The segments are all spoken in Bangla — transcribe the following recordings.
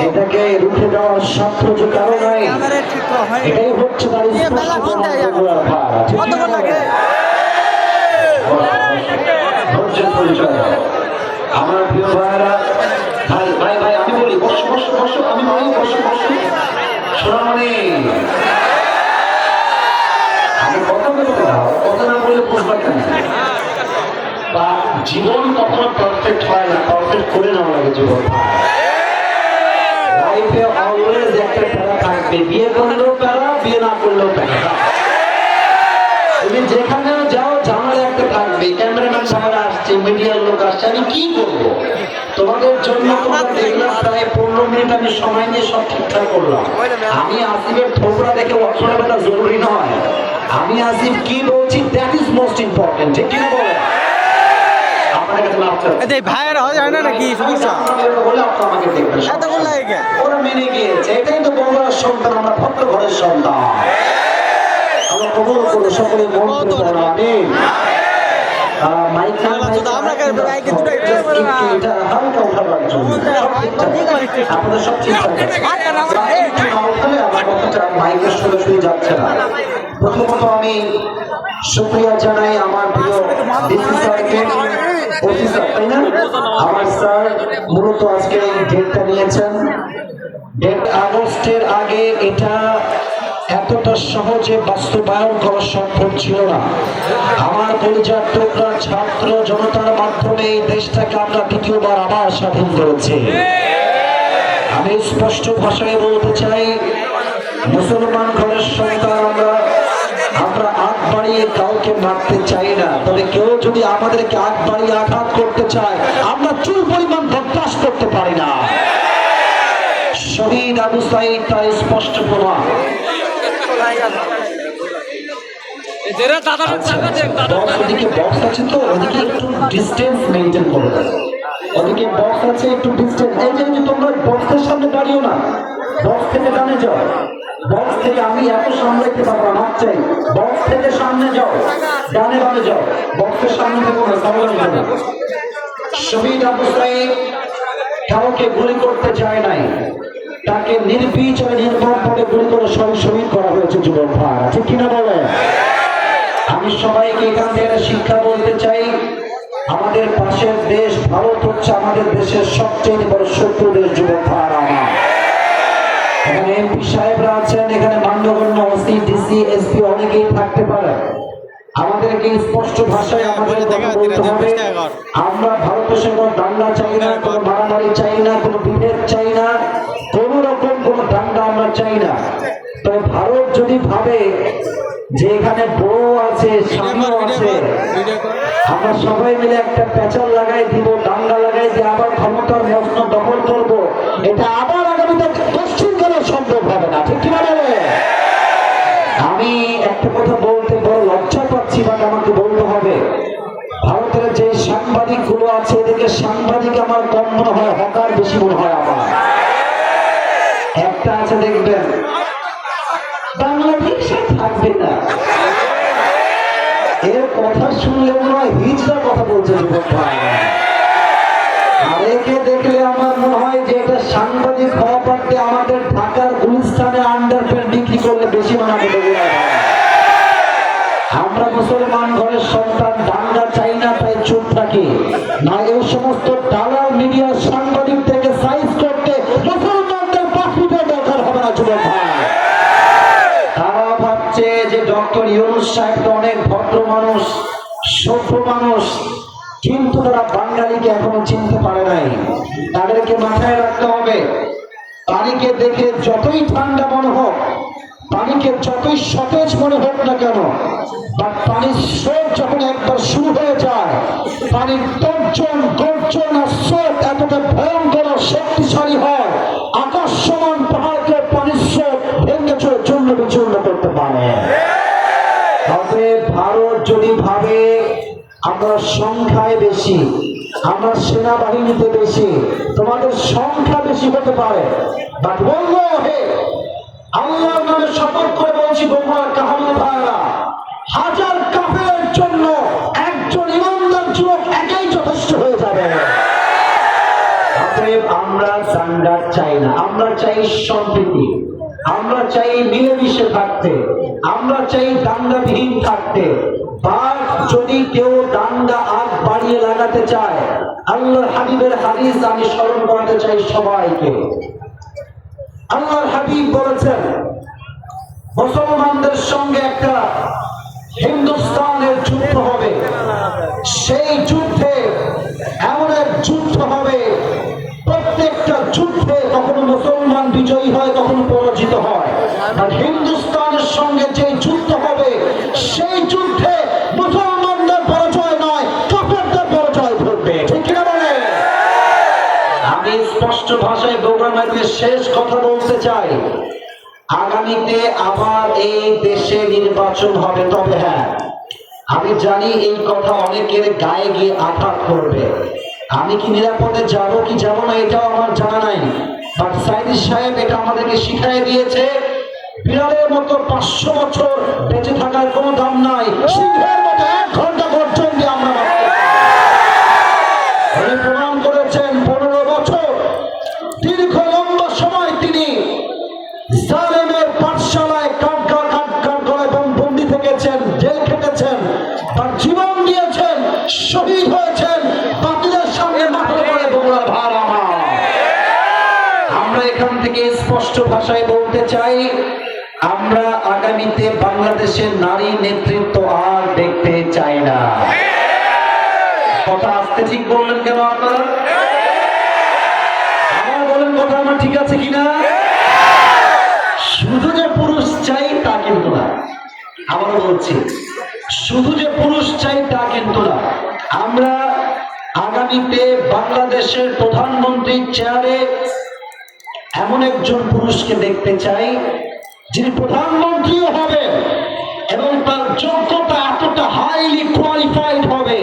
এটাকে রুখে দেওয়ার সাধ্য যে কারো নাই, এটাই হচ্ছে তার ধৈর্যের পরিচয়। আমার প্রিয় ভাইয়েরা, ভাই ভাই ভাই আমি বলি বসো বসো বসো, আমি বলি বসো বসো, সোনামণি আমি কথা বলতে দাও, কথা না বললে বুঝবা কেন? বা জীবন কখনো পারফেক্ট হয় না, পারফেক্ট করে নেওয়া লাগে জীবন। লাইফে অলওয়েজ একটা প্যারা থাকবে, বিয়ে করলেও প্যারা, বিয়ে না করলেও প্যারা। তুমি যেখানেও যাও ঝামেলা একটা থাকবে, ক্যামেরাম্যান সামনে আসছে, মিডিয়ার লোক আসছে, আমি কি করবো? তোমাদের জন্য তোমরা দেখলাম প্রায় 15 মিনিট আমি সময় নিয়ে সব ঠিকঠাক করলাম। আমি আসিফের থোবরা দেখে অক্ষরে বেলা জরুরি নয়, আমি আসিফ কি বলছি দ্যাট ইজ মোস্ট ইম্পর্টেন্ট, ঠিক কিনা বলে? ওরা মেনে গিয়েছে, এটাই তো বগুড়ার সন্তান, আমরা ভদ্র ঘরের সন্তান। আমরা কবুল করে সকলে মন করে আমিন। আপনাদের সব ঠিকঠাক মাইকের সরাসরি যাচ্ছে না। প্রথমত আমি শুকরিয়া জানাই আমার প্রিয় ডিসি স্যারকে, ওসি স্যার, তাই না? আমার স্যার মূলত আজকে এই ডেটটা নিয়েছেন। 1 আগস্টের আগে এটা এতটা সহজে বাস্তবায়ন করা সম্ভব ছিল না। আমার পরিচয় টুকরা ছাত্র জনতার মাধ্যমে এই দেশটাকে আমরা দ্বিতীয়বার আবার স্বাধীন করেছি। আমি স্পষ্ট ভাষায় বলতে চাই, মুসলমান ঘরের সন্তান আমরা আগ বাড়িয়ে কাউকে মারতে চাই না, তবে কেউ যদি আমাদেরকে আগ বাড়িয়ে আঘাত করতে চায় আমরা চুল পরিমাণ বরদাস্ত করতে পারি না। শহীদ আবু সাঈদ তার স্পষ্ট প্রমাণ। ওদিকে বক্স আছে তো, ওদিকে একটু ডিস্টেন্স মেনটেন করে দেয়। ওদিকে বক্স আছে, একটু ডিস্টেন্স। এই যে তোমরা বক্সের সামনে দাঁড়িও না, বক্স থেকে ডানে যাও। বক্স থেকে আমি এত সামলাইতে পারবো না, চাই বক্স থেকে সামনে যাও, ডানে বামে যাও, বক্সের সামনে থেকে না। শহীদ আবু সাঈদ কাউকে গুলি করতে চায় নাই, তাকে নির্বিচারে নির্মমভাবে গুলি করে শহীদ করা হয়েছে যুবক ভাই, ঠিক কিনা বলে? আমি সবাইকে এখান থেকে শিক্ষা বলতে চাই, আমাদের পাশের দেশ ভারত হচ্ছে আমাদের দেশের সবচেয়ে বড় শত্রু দেশ যুবক ভাই। আমার এখানে এমপি সাহেবরা আছেন, এখানে মান্যগণ্য ওসি ডিসি এসপি অনেকেই থাকতে পারে। আমাদেরকে স্পষ্ট ভাষায় আমাদের কথা বলতে হবে, আমরা ভারতবর্ষে কোনো দাঙ্গা চাই না, কোনো মারামারি চাই না, কোনো বিভেদ চাই না, কোন রকম কোনো দাঙ্গা আমরা চাই না। তবে ভারত যদি ভাবে যে এখানে বউ আছে, স্বামী আছে, আমরা সবাই মিলে একটা প্যাচাল লাগাই দিব, দাঙ্গা লাগাই দিয়ে আবার ক্ষমতার মগ্ন দখল করবো, এটা আবার আগামীতে পশ্চিম গেলে সম্ভব হবে না, ঠিক কিনা বলে? আমি একটা কথা বলতে বড় লজ্জা পাচ্ছি, বাট আমাকে বলতে হবে, ভারতের যে সাংবাদিক গুলো আছে এদিকে সাংবাদিক আমার কম মনে হয়, হকার বেশি মনে হয় আমার। একটা আছে দেখবেন বাংলাদেশে থাকবে না, এর কথা শুনলে মনে হয় হিজড়া কথা বলছে যুবক ভাই। আরেকে দেখলে আমার মনে হয় যে এটা সাংবাদিক হওয়া পারতে আমাদের ঢাকার গুলিস্তানে আন্ডারপ্যান্ট বিক্রি করলে বেশি মানাবে। আমরা মুসলমান ঘরের সন্তান, দাঙ্গা চাই না, তাই চুপ থাকি না। এই সমস্ত দালাল মিডিয়া সাংবাদিক থেকে সাইজ করতে মুসলমানদের পাখিতে দরকার হবে না যুবক ভাই। তারা ভাবছে যে ডক্টর ইউনূস সাহেব তো অনেক ভদ্র মানুষ, সভ্য মানুষ, কিন্তু তারা বাঙালিকে এখনো চিনতে পারে নাই। তাদেরকে মাথায় রাখতে হবে, পানিকে দেখে যতই ঠান্ডা মনে হোক, পানিকে যতই সতেজ মনে হোক না কেন, বা পানির স্রোত যখন একবার শুরু হয়ে যায়, পানির তর্জন গর্জন আর স্রোত এতটা ভয়ঙ্কর শক্তিশালী হয়, আকাশ সমান পাহাড়কে পানির স্রোত ভেঙে চূর্ণ বিচূর্ণ করতে পারে। তবে ভারত যদি ভাবে আমরা সংখ্যায় বেশি, আমরা সেনাবাহিনীতে বেশি, তোমাদের সংখ্যা বেশি হতে পারে, বাট বলবো হে আল্লাহর নামে শপথ করে বলছি বন্ধুরা, কাহামে ভাইরা, হাজার কাফেরের জন্য একজন ইমানদার যুবক একাই যথেষ্ট হয়ে যাবে। অতএব আমরা দাঙ্গা চাই না। আমরা চাই সম্প্রীতি, আমরা চাই মিলেমিশে থাকতে, আমরা চাই দাঙ্গাবিহীন থাকতে। আর যদি কেউ দাঙ্গা আগ বাড়িয়ে লাগাতে চায়, আল্লাহর হাবিবের হাদিস আমি স্মরণ করতে চাই সবাইকে। আল্লাহর হাবিব বলেছেন, মুসলমানদের সঙ্গে একটা হিন্দুস্তানের যুদ্ধ হবে। সেই যুদ্ধে এমন এক যুদ্ধ হবে, প্রত্যেকটা যুদ্ধে কখনো মুসলমান বিজয়ী হয়, কখনো পরাজিত হয়। আর হিন্দুস্তানের সঙ্গে যে যুদ্ধ হবে, সেই যুদ্ধে মুসলমানদের পরাজয় নয়, কাফেরদের পরাজয় ঘটবে। ঠিক কিনা বলে? আমি স্পষ্ট ভাষায় গৌরবান্বিত শেষ কথা বলতে চাই, আগামীতে আবার এই দেশে নির্বাচন হবে। তবে হ্যাঁ, আমি জানি এই কথা অনেকের গায়ে গিয়ে আঘাত করবে। আমি কি নিরাপদে যাব কি যাব না এটাও আমার জানা নাই, বাট সাইদি সাহেব এটা আমাদেরকে শিখিয়ে দিয়েছে, বিড়ালের মতো 500 বছর বেঁচে থাকার কোনো দাম নাই, সিংহের মতো 1 ঘন্টা পর্যন্ত আমরা প্রমাণ করেছেন। 15 বছর দীর্ঘ লম্বা সময় তিনি জালেমের পাঠশালায় কাঠগড়ায় বন্দী থেকেছেন, জেল খেটেছেন, তার জীবন দিয়েছেন, শহীদ হয়েছেন, বাতিলের সামনে মাথা করে বগুড়া ভার আমার। আমরা এখান থেকে স্পষ্ট ভাষায় বলতে চাই, আমরা আগামীতে বাংলাদেশের নারী নেতৃত্ব আর দেখতে চাই না। কথা আসতে ঠিক বললেন কেন আপনারা? আমার বলেন কথা আমার ঠিক আছে কিনা? শুধু যে পুরুষ চাই তা কিন্তু না, আবারও বলছি, শুধু যে পুরুষ চাই তা কিন্তু না। আমরা আগামীতে বাংলাদেশের প্রধানমন্ত্রীর চেয়ারে এমন একজন পুরুষকে দেখতে চাই, যিনি প্রধানমন্ত্রীও হবে এবং তার যোগ্যতা এতটা হাইলি কোয়ালিফাইড হবে,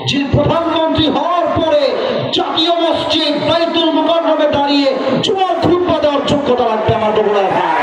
যিনি প্রধানমন্ত্রী হওয়ার পরে জাতীয় মসজিদ বাইতুল মুকাররমে দাঁড়িয়ে জুমার খুতবা দেওয়ার যোগ্যতা লাগবে আমার বগুড়ার ভাই।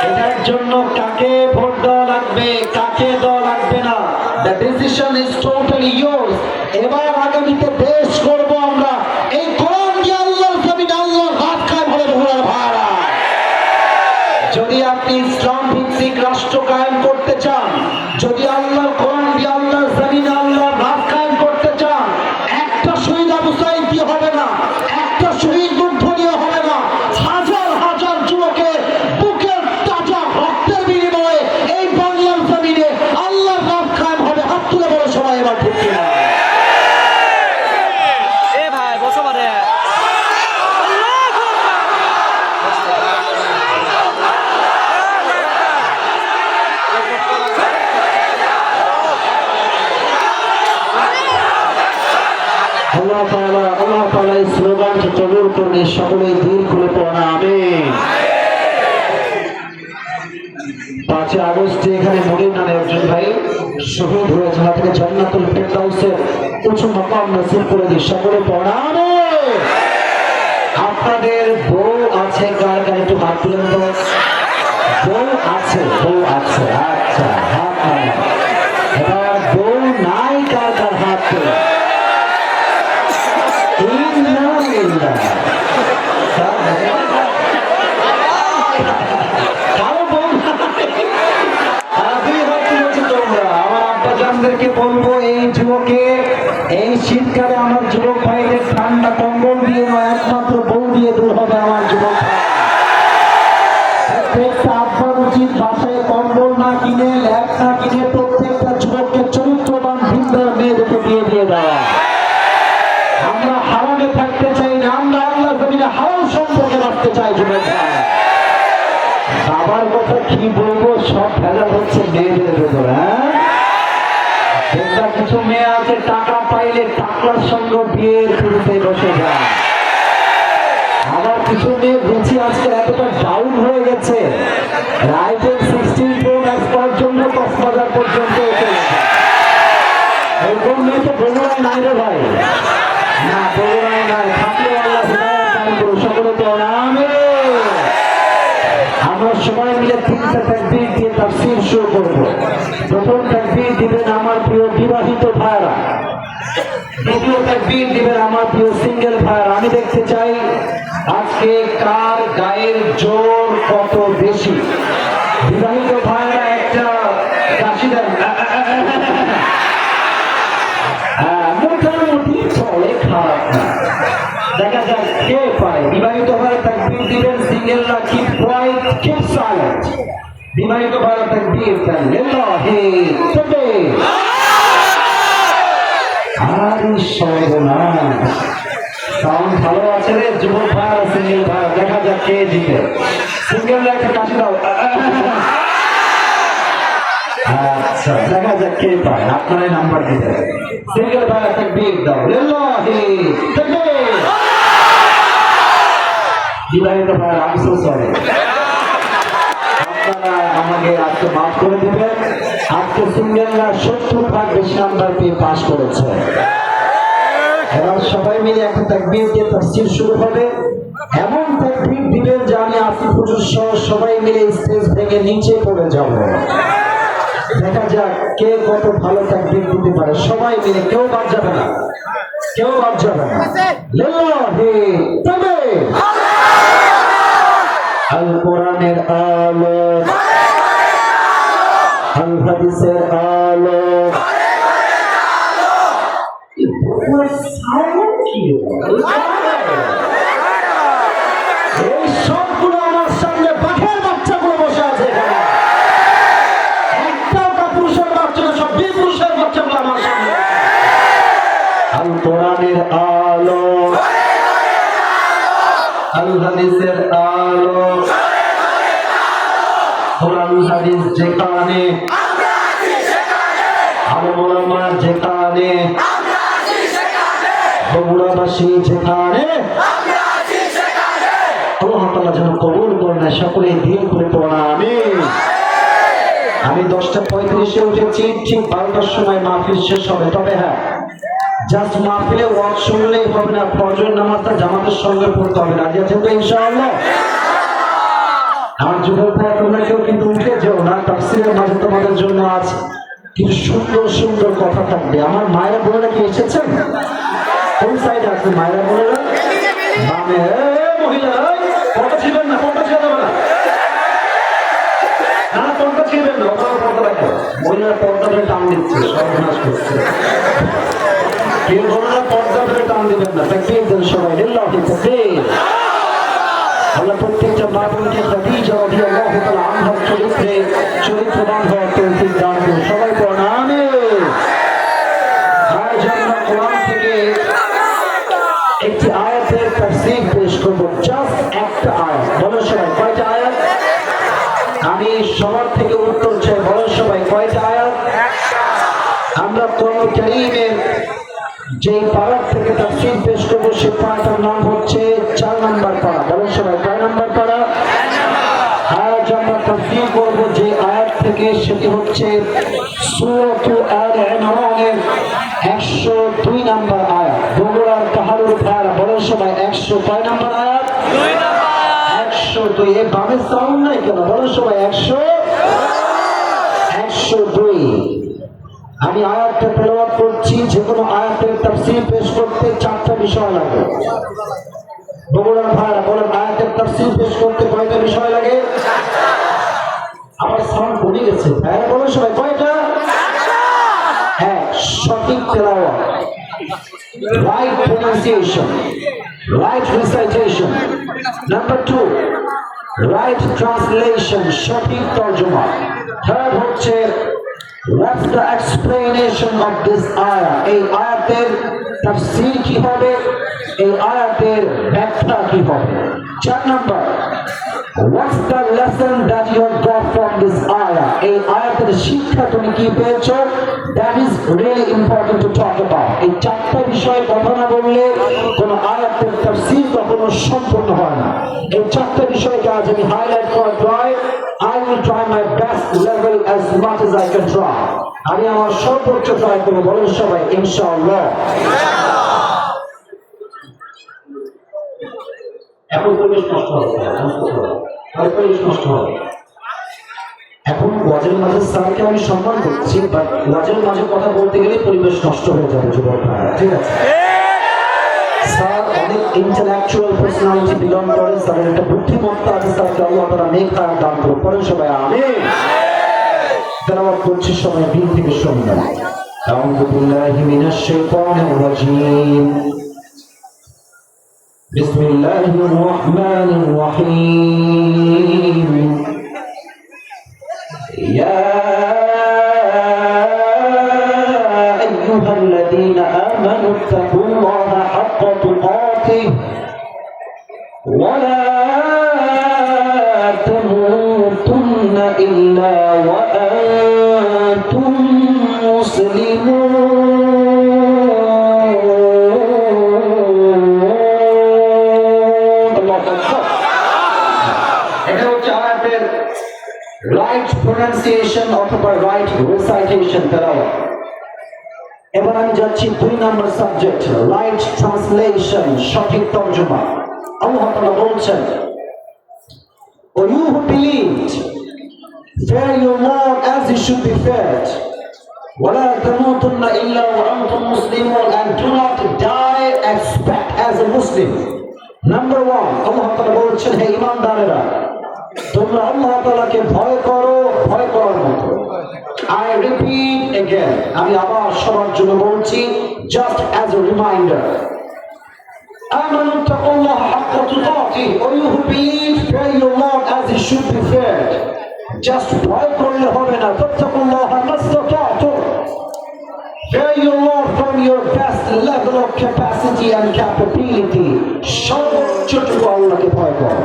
এটার জন্য কাকে ভোট দেওয়া লাগবে, কাকে দেওয়া লাগবে না, the decision is totally yours. এবার আগামীতে দেশ করব আমরা এই কোরআন দিয়ে আল্লাহর জমিনে আল্লাহর হাত কায়েম হবে বগুড়ার ভাইরা। যদি আপনি ইসলাম ভিত্তিক রাষ্ট্র কায়েম করতে চান, যদি আল্লাহর কোরআন দিয়ে আল্লাহর জমিনে আল্লাহর হাত কায়েম করতে চান, একটা শহীদ আবু সাঈদ দিয়ে হবে না, একটা শহীদ যুদ্ধ দিয়ে হবে না, হাজার হাজার যুবকের বুকের তাজা রক্তের বিনিময়ে এই বাংলার জমিনে আল্লাহর হাত কায়েম হবে। হাত তুলে বলো সবাই এবার ঠিক কিনা? আল্লাহ তাআলা এই স্লোগানকে কবুল করুন। সকলেই দিল খুলে পড়া আমিন। 5 আগস্টে এখানে মনির নামে একজন ভাই শহীদ হয়েছে, তাকে জান্নাতুল ফেরদাউসের উঁচু মাকাম নসিব করে দিন। সকলে পড়া আমিন। আপনাদের বউ আছে কার কার একটু হাত তুলেন তো। বউ আছে, বউ আছে, আচ্ছা হাত নাই। এবার বউ নাই কার কার হাত তুলে। বলবো এই যুবকে, এই শীতকালে আমার যুবক ভাইদের ঠান্ডা কম্বল দিয়ে নয়, একমাত্র বউ দিয়ে দূর হবে আমার যুবক ভাই। প্রত্যেকটা আব্বার উচিত বাসায় কম্বল না কিনে, ল্যাপ না কিনে প্রত্যেকটা যুবককে চরিত্রবান ভিন্দার মেয়েদেরকে দিয়ে দেওয়া। আমরা হারামে থাকতে চাই না, আমরা আল্লাহ জমিনে হারাম সম্পর্কে রাখতে চাই যুবক ভাই। বাবার কথা কি বলবো, সব ভেজাল হচ্ছে মেয়েদের ভেতরে। কিছু মেয়ে আছে টাকা পাইলে টাকার সঙ্গে বিয়ের শুরুতে বসে যায়। আবার কিছু মেয়ে রুচি আজকে এতটা ডাউন হয়ে গেছে, রাইফেল 16 Pro Max করার জন্য কক্সবাজার পর্যন্ত এরকম মেয়ে তো বগুড়ায় নাই রে ভাই। না, বগুড়ায় নাই, থাকলে আল্লাহ দান করুন। সকলে তো আমিন। আমরা সবাই মিলে 3টা তাকবীর দিয়ে তাফসীর শুরু করব। প্রথম তাকবীর দিবেন আমার প্রিয় বিবাহিত ভাইরা, দ্বিতীয় তাকবীর দিবেন আমার প্রিয় সিঙ্গেল ভাইয়ার। আমি দেখতে চাই আজকে কার গায়ের জোর কত বেশি। বিবাহিত ভাইরা একটা কাশি দেন, মোটামুটি চলে, খারাপ না। দেখা যাক কে পায়। বিবাহিত ভাইরা তাকবীর দিবেন, সিঙ্গেলরা কিপ কোয়াইট, কিপ সাইলেন্ট। বিবাহিত ভাইরা তাকবীর দেন, লিল্লাহি তাকবীর। আরে সর্বনাশ, সাউন্ড ভালো আছে রে যুবক ভাইরা, সিঙ্গেল ভাইরা। দেখা যাক কে জিতে। সিঙ্গেলরা একটা কাশি দাও। আচ্ছা, দেখা যাক কে পায়। আপনারাই নাম্বার দিতে। সিঙ্গেল ভাইরা তাকবীর দাও, লিল্লাহি তাকবীর। বিবাহিত ভাইরা, আমি সো সরি, আপনারা আমাকে আজকে মাফ করে দিবেন। আজকে সিঙ্গেলরা 70 বেশি নাম্বার পেয়ে পাস করেছে। এবার সবাই মিলে একটা তাকবীর দিয়ে তাফসীর শুরু হবে। এমন তাকবীর দিবেন যে আমি আসিফ হুজুর সহ সবাই মিলে স্টেজ ভেঙে নিচে পড়ে যাব। দেখা যাক কে কত ভালো তাকবীর দিতে পারে। সবাই মিলে, কেউ বাদ যাবে না, কেউ বাদ যাবে না। লিল্লাহি তাকবীর। আল কোরআনের আলো, আল হাদিসের আলো। এই সবগুলো আমার সামনে বাঘের বাচ্চাগুলো বসে আছে এখানে। একটাও কাপুরুষের বাচ্চা না, সব বিপুরুষের বাচ্চাগুলো আমার সামনে। আল কোরআনের আলো, আল হাদিসের আলো। কোরআন হাদিস যেখানে, আলেম ওলামা যেখানে, বগুড়াবাসী যেখানে, আল্লাহ তাআলা যেন কবুল করেন। সকলে দিল করে পড়া আমিন। আমি 10:35-এ উঠেছি, ঠিক 12টার সময় মাহফিল শেষ হবে। তবে হ্যাঁ, জাস্ট মাহফিলে ওয়াজ শুনলেই হবে না, ফজর নামাজটা জামাতের সঙ্গে পড়তে হবে। রাজি আছেন তো ইনশাআল্লাহ? আমার যুবক ভাই, তোমরা কেউ কিন্তু উঠে যেও না। তাফসীরের মাঝে তোমাদের জন্য আজ কিছু সুন্দর সুন্দর কথা থাকবে। আমার মায়েরা বোনেরা কি এসেছেন? কোন সাইডে আছে মায়েরা বোনেরা? বামে। মহিলা পর্দা ছিলেন না, পর্দা ছেড়ে দেবে না, না পর্দা ছিলেন না, ওখানে পর্দা রাখো। মহিলারা পর্দা ধরে টান দিচ্ছে, সর্বনাশ করছে। কেউ বোনেরা পর্দা ধরে টান দিবেন না। তাকবীর দেন সবাই, লিল্লাহি তাকবীর। আল্লাহ প্রত্যেকটা মা বোনকে খাদিজা রাদিয়াল্লাহু তাআলা আনহার চরিত্রবান হওয়ার তৌফিক দান করুন। সবাই পড়ুন আমিন। আজ আমরা কোরআন থেকে একটি আয়াতের তাফসীর পেশ করব। জাস্ট একটা আয়াত। বলো সবাই, কয়টা আয়াত? আমি সবার থেকে উত্তর চাই। বলো সবাই, কয়টা আয়াত? আমরা কোরআন কারীমের যে পারা থেকে তাফসীর পেশ করব, সে পারাটার নাম হচ্ছে 4 নম্বর পারা। বলেন সবাই, কয় নম্বর পারা? আজ আমরা তাফসীর করব যে আয়াত থেকে, সেটি হচ্ছে সূরাতুল আলে ইমরানের 102 নম্বর আয়াত। বগুড়ার পাহাড়ের ভাইরা, বলেন সবাই 100 কয় নম্বর আয়াত? 102। এই বামে সাউন্ড নাই কেন? বলেন সবাই 102। আমি আয়াতটা তেলাওয়াত করছি। যে কোনো আয়াতের তাফসীর পেশ করতে 4টা বিষয় লাগে। বগুড়ার ভাইরা বলেন, আয়াতের তাফসীর পেশ করতে কয়টা বিষয় লাগে? আমার সাউন্ড কমে গেছে। ভাইরা বলেন সবাই, কয়টা? হ্যাঁ, সঠিক তেলাওয়াত, right pronunciation, right recitation. Number 2, right translation, সঠিক তর্জমা। থার্ড হচ্ছে what's the explanation of this ayah? এই আয়াতের তাফসীর কি হবে, এই আয়াতের ব্যাখ্যা কি হবে। 4 number, what's the lesson that you have got from this ayah? এই আয়াতের শিক্ষা তুমি কি পেয়েছো? that is really important to talk about. এই 4টা বিষয় কথা না বললে কোন আয়াতের তাফসীর কখনো সম্পূর্ণ হয় না। এই 4টা বিষয়কে আজ আমি হাইলাইট করার try. I will try my best level as much as I can try. আমি আমার সর্বোচ্চ ট্রাই করব। বলেন সবাই ইনশাআল্লাহ। এখন পরিবেশ নষ্ট হবে, পরিবেশ নষ্ট হবে। এখন ওয়াজের মাঝে স্যারকে আমি সম্মান করছি, বাট ওয়াজের মাঝে কথা বলতে গেলে পরিবেশ নষ্ট হয়ে যাবে যুবকরা, ঠিক আছে? স্যার অনেক ইন্টেলেকচুয়াল পার্সোনালিটি বিলং করে, স্যারের একটা বুদ্ধিমত্তা আছে, স্যারকে আল্লাহ তাআলা নেক হায়াত দান করুন। পড়েন সবাই আমিন। তেলাওয়াত করছি, সময় দিন থেকে শুনবেন। আউযু বিল্লাহি মিনাশ শাইতানির রাজীম। বিসমিল্লাহির রহমানির রহিম। ইয়া আইয়ুহাল্লাযীনা আমানু ইত্তাকুল্লাহা হাক্কা তুকাতিহি ওয়া লা তামুতুন্না ইল্লা ওয়া আনতুম মুসলিমুন। এটা হচ্ছে আয়াতের রাইট প্রোনাউন্সিয়েশন অথবা রাইট রিসাইটেশন তেলাওয়াত। এবার আমি যাচ্ছি 2 নম্বর সাবজেক্ট, রাইট ট্রান্সলেশন, সঠিক তর্জমা। আল্লাহ তাআলা বলছেন, O you who believed, fear your Lord as you should be feared. وَلَا تَمُوتُنَّ إِلَّا وَأَنْتُمْ مُسْلِمُونَ, and do not die except as a Muslim. Number 1, আল্লাহ তাআলা বলছেন, হে ঈমানদারেরা, তোমরা আল্লাহ তাআলাকে ভয় করো, ভয় করার মতো। I repeat again, আমি আবার সবার জন্য বলছি, just as a reminder. آمنوا اتقوا الله حق تقاته, O you who believe, fear your Lord as he should be feared. Just ভয় করলে হবে না, فاتقوا الله ما استطعتم. Fear your Lord from your best level of capacity and capability. সর্বোচ্চটুকু আল্লাহকে ভয় করো।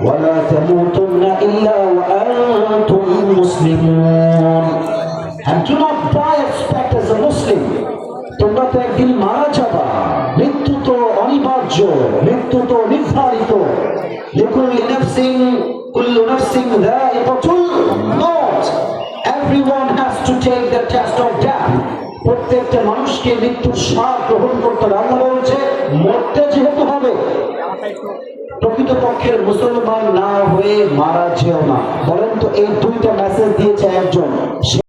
ولا تموتن إلا وأنتم مسلمون, and do not die except as a Muslim. তোমরা তো একদিন মারা যাবা, মৃত্যু তো অনিবার্য, মৃত্যু তো নির্ধারিত। লিকুল্লি নাফসিন কুল্লু নাফসিন যায়িকাতুল মউত, everyone has to take the test of death. প্রত্যেকটা মানুষকে মৃত্যুর স্বাদ গ্রহণ করতে হবে। আল্লাহ বলছে মরতে যেহেতু হবে, প্রকৃতপক্ষের মুসলমান না হয়ে মারা যেও না। বলেন তো এই 2টা মেসেজ দিয়েছে একজন, সে